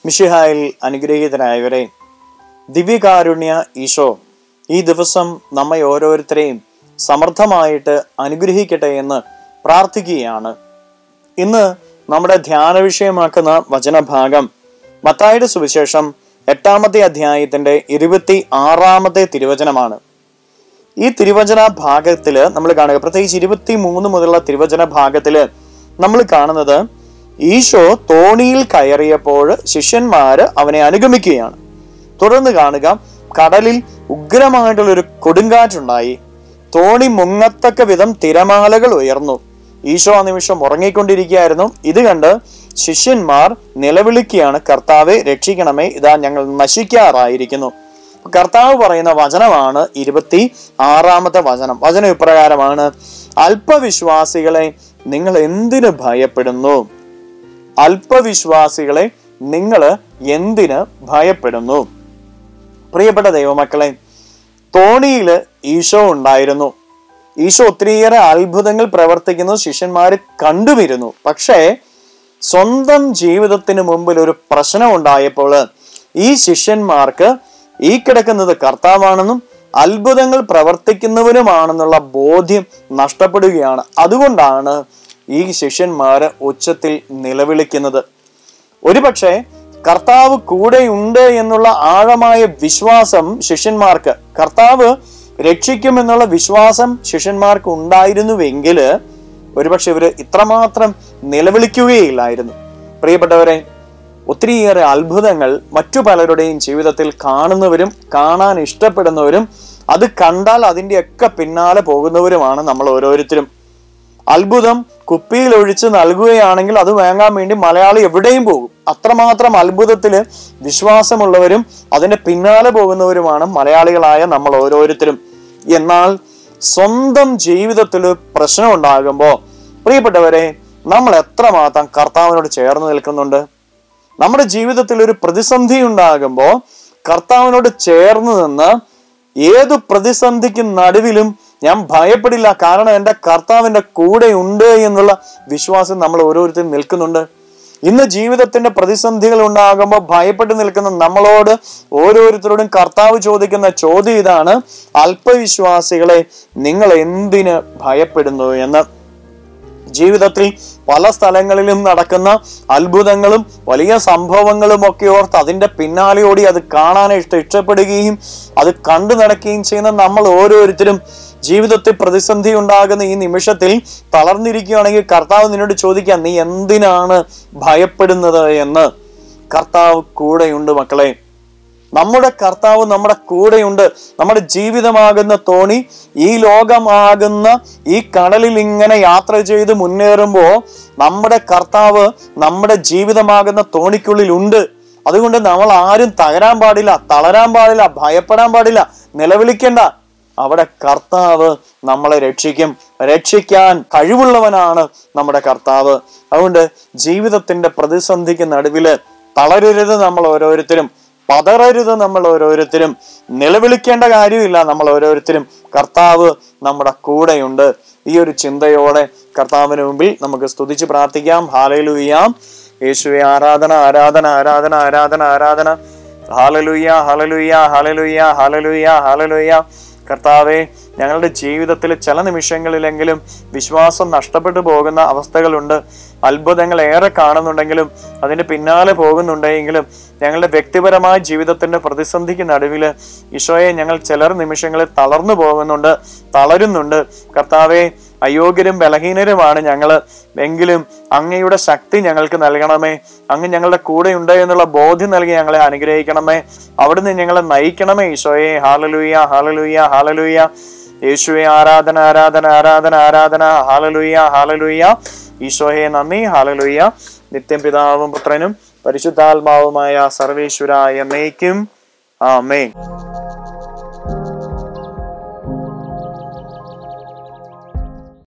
മിശിഹായിൽ അനുഗ്രഹീതരായവരെ, ദിവ്യകാരുണ്യ ഈശോ ഈ ദിവസം നമ്മെ ഓരോരുത്തരെയും സമർത്ഥമായിട്ട് അനുഗ്രഹിക്കട്ടെ എന്ന് പ്രാർത്ഥിക്കുകയാണ്. ഇന്ന് നമ്മുടെ ധ്യാന വിഷയമാക്കുന്ന വചനഭാഗം മത്തായിയുടെ സുവിശേഷം 8-ാമത്തെ അധ്യായത്തിന്റെ 26-ാമത്തെ തിരുവചനമാണ്. ഈ തിരുവചന ഭാഗത്തില് നമ്മൾ കാണുക, പ്രത്യേകിച്ച് 23 മുതലുള്ള തിരുവചന ഭാഗത്തില് നമ്മൾ കാണുന്നത് ഈശോ തോണിയിൽ കയറിയപ്പോൾ ശിഷ്യന്മാര് അവനെ അനുഗമിക്കുകയാണ്. തുടർന്ന് കാണുക, കടലിൽ ഉഗ്രമായിട്ടുള്ളൊരു കൊടുങ്കാറ്റുണ്ടായി. തോണി മുങ്ങത്തക്ക വിധം തിരമാലകൾ ഉയർന്നു. ഈശോ ആ നിമിഷം ഉറങ്ങിക്കൊണ്ടിരിക്കുകയായിരുന്നു. ഇത് കണ്ട് ശിഷ്യന്മാർ നിലവിളിക്കുകയാണ്, കർത്താവെ രക്ഷിക്കണമേ, ഇതാ ഞങ്ങൾ നശിക്കാറായിരിക്കുന്നു. കർത്താവ് പറയുന്ന വചനമാണ് 26-ാമത്തെ വചനം. വചനം ഇപ്രകാരമാണ്: അല്പവിശ്വാസികളെ, നിങ്ങൾ എന്തിനു ഭയപ്പെടുന്നു? അല്പവിശ്വാസികളെ, നിങ്ങൾ എന്തിന് ഭയപ്പെടുന്നു? പ്രിയപ്പെട്ട ദൈവമക്കളെ, തോണിയില് ഈശോ ഉണ്ടായിരുന്നു. ഈശോ ഒത്തിരിയേറെ അത്ഭുതങ്ങൾ പ്രവർത്തിക്കുന്നത് ശിഷ്യന്മാർ കണ്ടുവരുന്നു. പക്ഷേ സ്വന്തം ജീവിതത്തിന് മുമ്പിൽ ഒരു പ്രശ്നം ഉണ്ടായപ്പോൾ ഈ ശിഷ്യന്മാർക്ക് ഈ കിടക്കുന്നത് കർത്താവാണെന്നും അത്ഭുതങ്ങൾ പ്രവർത്തിക്കുന്നവരുമാണെന്നുള്ള ബോധ്യം നഷ്ടപ്പെടുകയാണ്. അതുകൊണ്ടാണ് ഈ ശിഷ്യന്മാര് ഉച്ചത്തിൽ നിലവിളിക്കുന്നത്. ഒരുപക്ഷെ കർത്താവ് കൂടെയുണ്ട് എന്നുള്ള ആഴമായ വിശ്വാസം ശിഷ്യന്മാർക്ക്, കർത്താവ് രക്ഷിക്കുമെന്നുള്ള വിശ്വാസം ശിഷ്യന്മാർക്ക് ഉണ്ടായിരുന്നുവെങ്കിൽ ഒരുപക്ഷെ ഇവര് ഇത്രമാത്രം നിലവിളിക്കുകയില്ലായിരുന്നു. പ്രിയപ്പെട്ടവരെ, ഒത്തിരിയേറെ അത്ഭുതങ്ങൾ മറ്റു പലരുടെയും ജീവിതത്തിൽ കാണുന്നവരും കാണാൻ ഇഷ്ടപ്പെടുന്നവരും അത് കണ്ടാൽ അതിൻ്റെയൊക്കെ പിന്നാലെ പോകുന്നവരുമാണ് നമ്മൾ ഓരോരുത്തരും. അത്ഭുതം കുപ്പിയിൽ ഒഴിച്ച് നൽകുകയാണെങ്കിൽ അത് വാങ്ങാൻ വേണ്ടി മലയാളി എവിടെയും പോകും. അത്രമാത്രം അത്ഭുതത്തില് വിശ്വാസമുള്ളവരും അതിന്റെ പിന്നാലെ പോകുന്നവരുമാണ് മലയാളികളായ നമ്മൾ ഓരോരുത്തരും. എന്നാൽ സ്വന്തം ജീവിതത്തിൽ പ്രശ്നം ഉണ്ടാകുമ്പോൾ പ്രിയപ്പെട്ടവരെ, നമ്മൾ എത്രമാത്രം കർത്താവിനോട് ചേർന്ന് നിൽക്കുന്നുണ്ട്? നമ്മുടെ ജീവിതത്തിൽ ഒരു പ്രതിസന്ധി ഉണ്ടാകുമ്പോൾ കർത്താവിനോട് ചേർന്ന് നിന്ന് ഏതു പ്രതിസന്ധിക്ക് നടുവിലും ഞാൻ ഭയപ്പെടില്ല, കാരണം എൻ്റെ കർത്താവിൻ്റെ കൂടെ ഉണ്ട് എന്നുള്ള വിശ്വാസം നമ്മൾ ഓരോരുത്തരും നിൽക്കുന്നുണ്ട്. ഇന്ന് ജീവിതത്തിന്റെ പ്രതിസന്ധികൾ ഉണ്ടാകുമ്പോൾ ഭയപ്പെട്ട് നിൽക്കുന്ന നമ്മളോട് ഓരോരുത്തരോടും കർത്താവ് ചോദിക്കുന്ന ചോദ്യം ഇതാണ്: അല്പവിശ്വാസികളെ, നിങ്ങൾ എന്തിന് ഭയപ്പെടുന്നു എന്ന്. ജീവിതത്തിൽ പല സ്ഥലങ്ങളിലും നടക്കുന്ന അത്ഭുതങ്ങളും വലിയ സംഭവങ്ങളും ഒക്കെ ഓർത്ത് അതിന്റെ പിന്നാലെ ഓടി അത് കാണാനായിട്ട് ഇഷ്ടപ്പെടുകയും അത് കണ്ടു നടക്കുകയും ചെയ്യുന്ന നമ്മൾ ഓരോരുത്തരും ജീവിതത്തിൽ പ്രതിസന്ധി ഉണ്ടാകുന്ന ഈ നിമിഷത്തിൽ തളർന്നിരിക്കുകയാണെങ്കിൽ കർത്താവ് നിന്നോട് ചോദിക്കാം, നീ എന്തിനാണ് ഭയപ്പെടുന്നത് എന്ന്. കർത്താവ് കൂടെയുണ്ട് മക്കളെ. നമ്മുടെ കർത്താവ് നമ്മുടെ കൂടെയുണ്ട്. നമ്മുടെ ജീവിതമാകുന്ന തോണി, ഈ ലോകമാകുന്ന ഈ കടലിൽ ഇങ്ങനെ യാത്ര ചെയ്ത് മുന്നേറുമ്പോൾ നമ്മുടെ കർത്താവ് നമ്മുടെ ജീവിതമാകുന്ന തോണിക്കുള്ളിൽ ഉണ്ട്. അതുകൊണ്ട് നമ്മൾ ആരും തകരാൻ പാടില്ല, തളരാൻ പാടില്ല, ഭയപ്പെടാൻ പാടില്ല, നിലവിളിക്കേണ്ട. അവിടെ കർത്താവ് നമ്മളെ രക്ഷിക്കും. രക്ഷിക്കാൻ കഴിവുള്ളവനാണ് നമ്മുടെ കർത്താവ്. അതുകൊണ്ട് ജീവിതത്തിന്റെ പ്രതിസന്ധിക്ക് നടുവില് തളരരുത് നമ്മൾ ഓരോരുത്തരും, പതറരുത് നമ്മൾ ഓരോരുത്തരും, നിലവിളിക്കേണ്ട കാര്യമില്ല നമ്മൾ ഓരോരുത്തരും. കർത്താവ് നമ്മുടെ കൂടെയുണ്ട്. ഈ ഒരു ചിന്തയോടെ കർത്താവിന് മുമ്പിൽ നമുക്ക് സ്തുതിച്ച് പ്രാർത്ഥിക്കാം. ഹല്ലേലൂയ. യേശുവേ, ആരാധന ആരാധന ആരാധന ആരാധന ആരാധന. Hallelujah hallelujah hallelujah hallelujah hallelujah. കർത്താവെ, ഞങ്ങളുടെ ജീവിതത്തിൽ ചില നിമിഷങ്ങളിലെങ്കിലും വിശ്വാസം നഷ്ടപ്പെട്ടു പോകുന്ന അവസ്ഥകളുണ്ട്. അത്ഭുതങ്ങൾ ഏറെ കാണുന്നുണ്ടെങ്കിലും അതിന് പിന്നാലെ പോകുന്നുണ്ടെങ്കിലും ഞങ്ങളുടെ വ്യക്തിപരമായ ജീവിതത്തിന്റെ പ്രതിസന്ധിക്ക് നടുവിൽ ഈശോയെ, ഞങ്ങൾ ചിലർ നിമിഷങ്ങളിൽ തളർന്നു പോകുന്നുണ്ട്, തളരുന്നുണ്ട്. കർത്താവെ, അയോഗ്യരും ബലഹീനരുമാണ് ഞങ്ങൾ, എങ്കിലും അങ്ങയുടെ ശക്തി ഞങ്ങൾക്ക് നൽകണമേ. അങ്ങ് ഞങ്ങളുടെ കൂടെ ഉണ്ട് എന്നുള്ള ബോധ്യം നൽകി ഞങ്ങളെ അനുഗ്രഹിക്കണമേ. അവിടുന്ന് ഞങ്ങളെ നയിക്കണമേ ഈശോയെ. Hallelujah, hallelujah, hallelujah. യേശുവെ, ആരാധന, ആരാധന, ആരാധന, ആരാധന. Hallelujah, hallelujah. ഈശോയെ നന്ദി. ഹാലലൂയ. നിത്യം പിതാവും പുത്രനും പരിശുദ്ധാത്മാവുമായ സർവേശ്വര എന്നേക്കും. ആമേൻ.